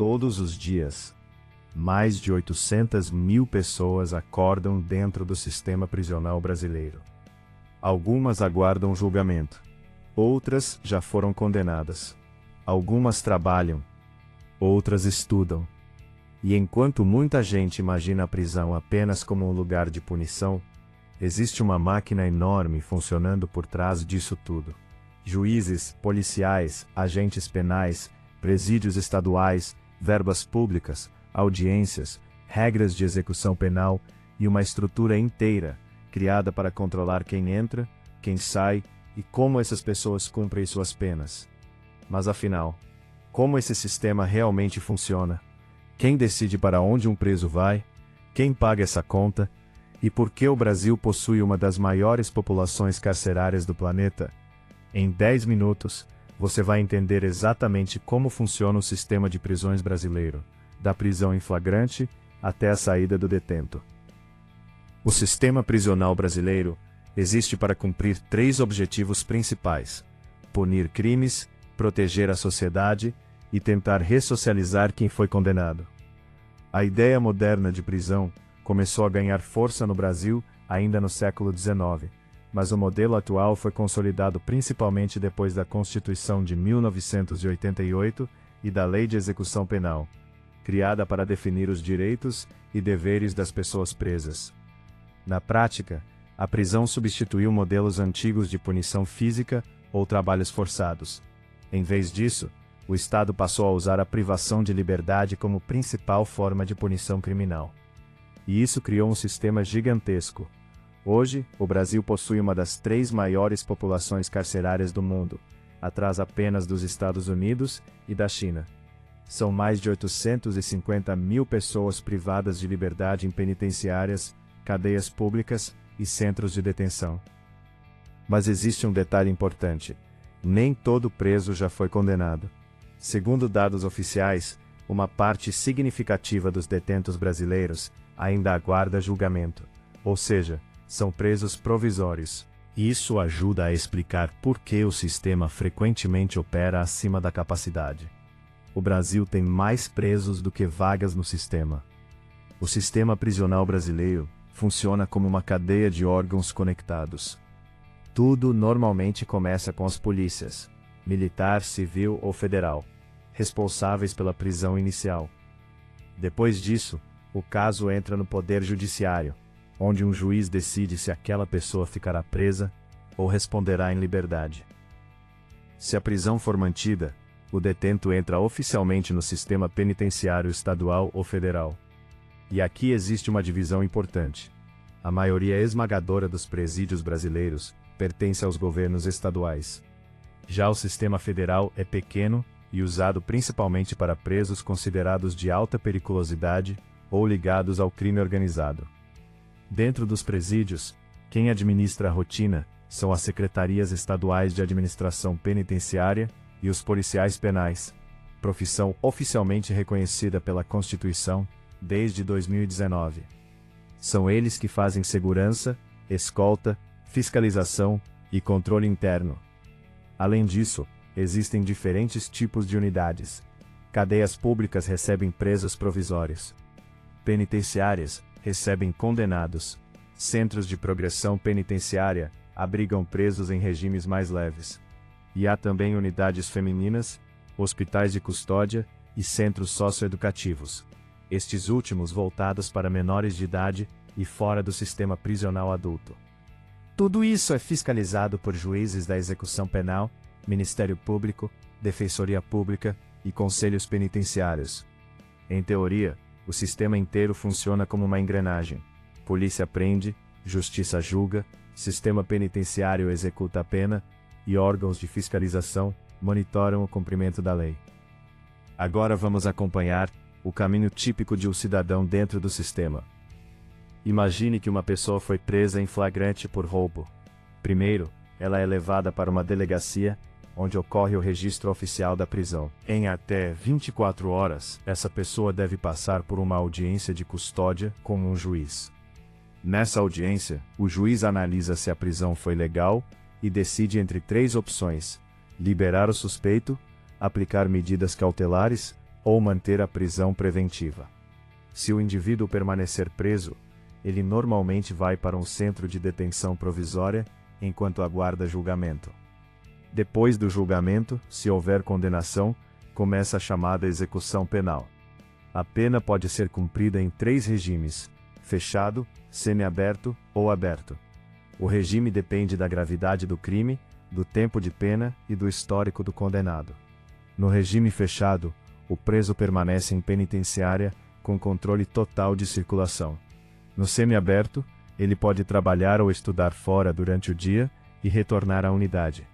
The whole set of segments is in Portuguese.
Todos os dias, mais de 800 mil pessoas acordam dentro do sistema prisional brasileiro. Algumas aguardam julgamento. Outras já foram condenadas. Algumas trabalham. Outras estudam. E enquanto muita gente imagina a prisão apenas como um lugar de punição, existe uma máquina enorme funcionando por trás disso tudo. Juízes, policiais, agentes penais, presídios estaduais, verbas públicas, audiências, regras de execução penal e uma estrutura inteira, criada para controlar quem entra, quem sai e como essas pessoas cumprem suas penas. Mas afinal, como esse sistema realmente funciona? Quem decide para onde um preso vai? Quem paga essa conta? E por que o Brasil possui uma das maiores populações carcerárias do planeta? Em 10 minutos, você vai entender exatamente como funciona o sistema de prisões brasileiro, da prisão em flagrante até a saída do detento. O sistema prisional brasileiro existe para cumprir 3 objetivos principais: punir crimes, proteger a sociedade e tentar ressocializar quem foi condenado. A ideia moderna de prisão começou a ganhar força no Brasil ainda no século XIX, mas o modelo atual foi consolidado principalmente depois da Constituição de 1988 e da Lei de Execução Penal, criada para definir os direitos e deveres das pessoas presas. Na prática, a prisão substituiu modelos antigos de punição física ou trabalhos forçados. Em vez disso, o Estado passou a usar a privação de liberdade como principal forma de punição criminal. E isso criou um sistema gigantesco. Hoje, o Brasil possui uma das 3 maiores populações carcerárias do mundo, atrás apenas dos Estados Unidos e da China. São mais de 850 mil pessoas privadas de liberdade em penitenciárias, cadeias públicas e centros de detenção. Mas existe um detalhe importante: nem todo preso já foi condenado. Segundo dados oficiais, uma parte significativa dos detentos brasileiros ainda aguarda julgamento, ou seja, são presos provisórios. Isso ajuda a explicar por que o sistema frequentemente opera acima da capacidade. O Brasil tem mais presos do que vagas no sistema. O sistema prisional brasileiro funciona como uma cadeia de órgãos conectados. Tudo normalmente começa com as polícias, militar, civil ou federal, responsáveis pela prisão inicial. Depois disso, o caso entra no Poder Judiciário, onde um juiz decide se aquela pessoa ficará presa ou responderá em liberdade. Se a prisão for mantida, o detento entra oficialmente no sistema penitenciário estadual ou federal. E aqui existe uma divisão importante. A maioria esmagadora dos presídios brasileiros pertence aos governos estaduais. Já o sistema federal é pequeno e usado principalmente para presos considerados de alta periculosidade ou ligados ao crime organizado. Dentro dos presídios, quem administra a rotina são as secretarias estaduais de administração penitenciária e os policiais penais, profissão oficialmente reconhecida pela Constituição desde 2019. São eles que fazem segurança, escolta, fiscalização e controle interno. Além disso, existem diferentes tipos de unidades. Cadeias públicas recebem presos provisórios. Penitenciárias recebem condenados. Centros de progressão penitenciária abrigam presos em regimes mais leves. E há também unidades femininas, hospitais de custódia e centros socioeducativos, estes últimos voltados para menores de idade e fora do sistema prisional adulto. Tudo isso é fiscalizado por juízes da execução penal, Ministério Público, Defensoria Pública e conselhos penitenciários. Em teoria, o sistema inteiro funciona como uma engrenagem. Polícia prende, justiça julga, sistema penitenciário executa a pena e órgãos de fiscalização monitoram o cumprimento da lei. Agora vamos acompanhar o caminho típico de um cidadão dentro do sistema. Imagine que uma pessoa foi presa em flagrante por roubo. Primeiro, ela é levada para uma delegacia, onde ocorre o registro oficial da prisão. Em até 24 horas, essa pessoa deve passar por uma audiência de custódia com um juiz. Nessa audiência, o juiz analisa se a prisão foi legal e decide entre 3 opções: liberar o suspeito, aplicar medidas cautelares ou manter a prisão preventiva. Se o indivíduo permanecer preso, ele normalmente vai para um centro de detenção provisória enquanto aguarda julgamento. Depois do julgamento, se houver condenação, começa a chamada execução penal. A pena pode ser cumprida em 3 regimes: fechado, semiaberto ou aberto. O regime depende da gravidade do crime, do tempo de pena e do histórico do condenado. No regime fechado, o preso permanece em penitenciária com controle total de circulação. No semiaberto, ele pode trabalhar ou estudar fora durante o dia e retornar à unidade.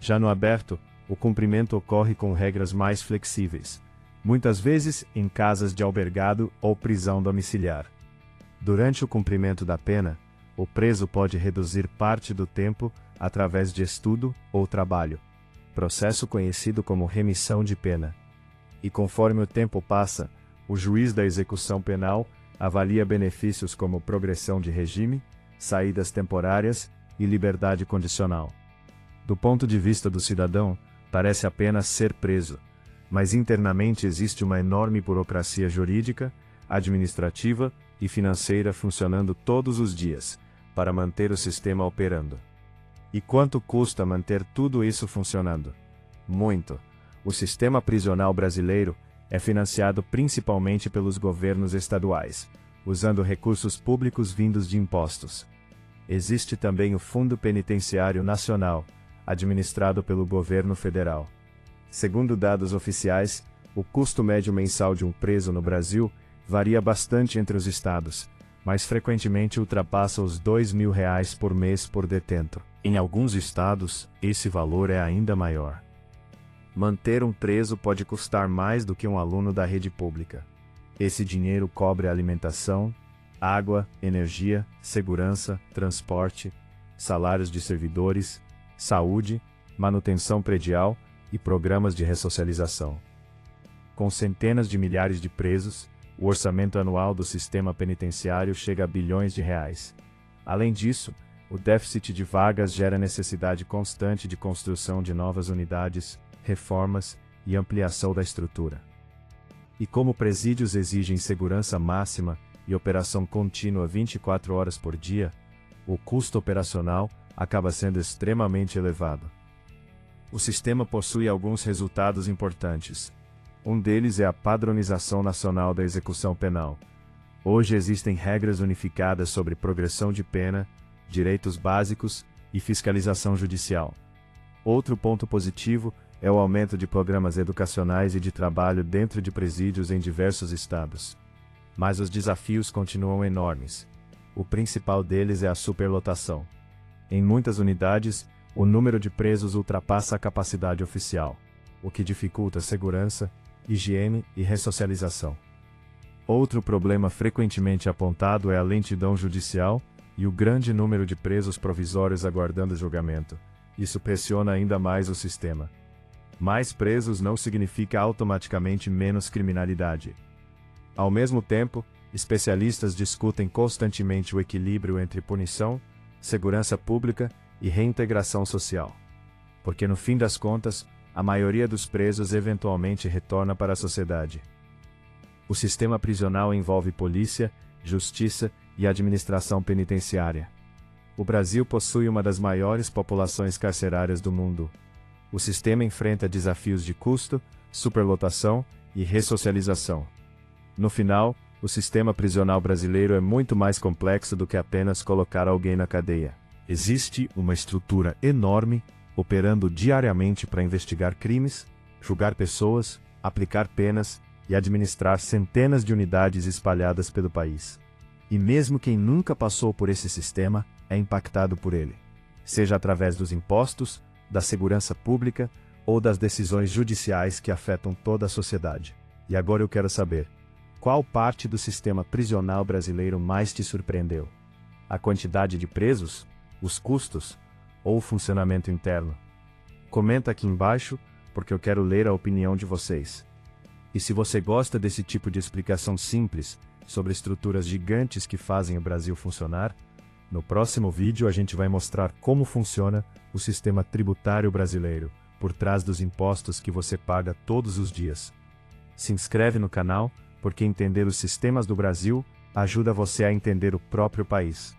Já no aberto, o cumprimento ocorre com regras mais flexíveis, muitas vezes em casas de albergado ou prisão domiciliar. Durante o cumprimento da pena, o preso pode reduzir parte do tempo através de estudo ou trabalho, processo conhecido como remissão de pena. E conforme o tempo passa, o juiz da execução penal avalia benefícios como progressão de regime, saídas temporárias e liberdade condicional. Do ponto de vista do cidadão, parece apenas ser preso, mas internamente existe uma enorme burocracia jurídica, administrativa e financeira funcionando todos os dias, para manter o sistema operando. E quanto custa manter tudo isso funcionando? Muito. O sistema prisional brasileiro é financiado principalmente pelos governos estaduais, usando recursos públicos vindos de impostos. Existe também o Fundo Penitenciário Nacional, administrado pelo governo federal. Segundo dados oficiais, o custo médio mensal de um preso no Brasil varia bastante entre os estados, mas frequentemente ultrapassa os R$ 2.000 por mês por detento. Em alguns estados, esse valor é ainda maior. Manter um preso pode custar mais do que um aluno da rede pública. Esse dinheiro cobre alimentação, água, energia, segurança, transporte, salários de servidores, saúde, manutenção predial e programas de ressocialização. Com centenas de milhares de presos, o orçamento anual do sistema penitenciário chega a bilhões de reais. Além disso, o déficit de vagas gera necessidade constante de construção de novas unidades, reformas e ampliação da estrutura. E como presídios exigem segurança máxima e operação contínua 24 horas por dia, o custo operacional acaba sendo extremamente elevado. O sistema possui alguns resultados importantes. Um deles é a padronização nacional da execução penal. Hoje existem regras unificadas sobre progressão de pena, direitos básicos e fiscalização judicial. Outro ponto positivo é o aumento de programas educacionais e de trabalho dentro de presídios em diversos estados. Mas os desafios continuam enormes. O principal deles é a superlotação. Em muitas unidades, o número de presos ultrapassa a capacidade oficial, o que dificulta segurança, higiene e ressocialização. Outro problema frequentemente apontado é a lentidão judicial e o grande número de presos provisórios aguardando julgamento. Isso pressiona ainda mais o sistema. Mais presos não significa automaticamente menos criminalidade. Ao mesmo tempo, especialistas discutem constantemente o equilíbrio entre punição, segurança pública e reintegração social. Porque no fim das contas, a maioria dos presos eventualmente retorna para a sociedade. O sistema prisional envolve polícia, justiça e administração penitenciária. O Brasil possui uma das maiores populações carcerárias do mundo. O sistema enfrenta desafios de custo, superlotação e ressocialização. No final, o sistema prisional brasileiro é muito mais complexo do que apenas colocar alguém na cadeia. Existe uma estrutura enorme, operando diariamente para investigar crimes, julgar pessoas, aplicar penas e administrar centenas de unidades espalhadas pelo país. E mesmo quem nunca passou por esse sistema é impactado por ele, seja através dos impostos, da segurança pública ou das decisões judiciais que afetam toda a sociedade. E agora eu quero saber, qual parte do sistema prisional brasileiro mais te surpreendeu? A quantidade de presos? Os custos? Ou o funcionamento interno? Comenta aqui embaixo, porque eu quero ler a opinião de vocês. E se você gosta desse tipo de explicação simples sobre estruturas gigantes que fazem o Brasil funcionar, no próximo vídeo a gente vai mostrar como funciona o sistema tributário brasileiro, por trás dos impostos que você paga todos os dias. Se inscreve no canal, porque entender os sistemas do Brasil ajuda você a entender o próprio país.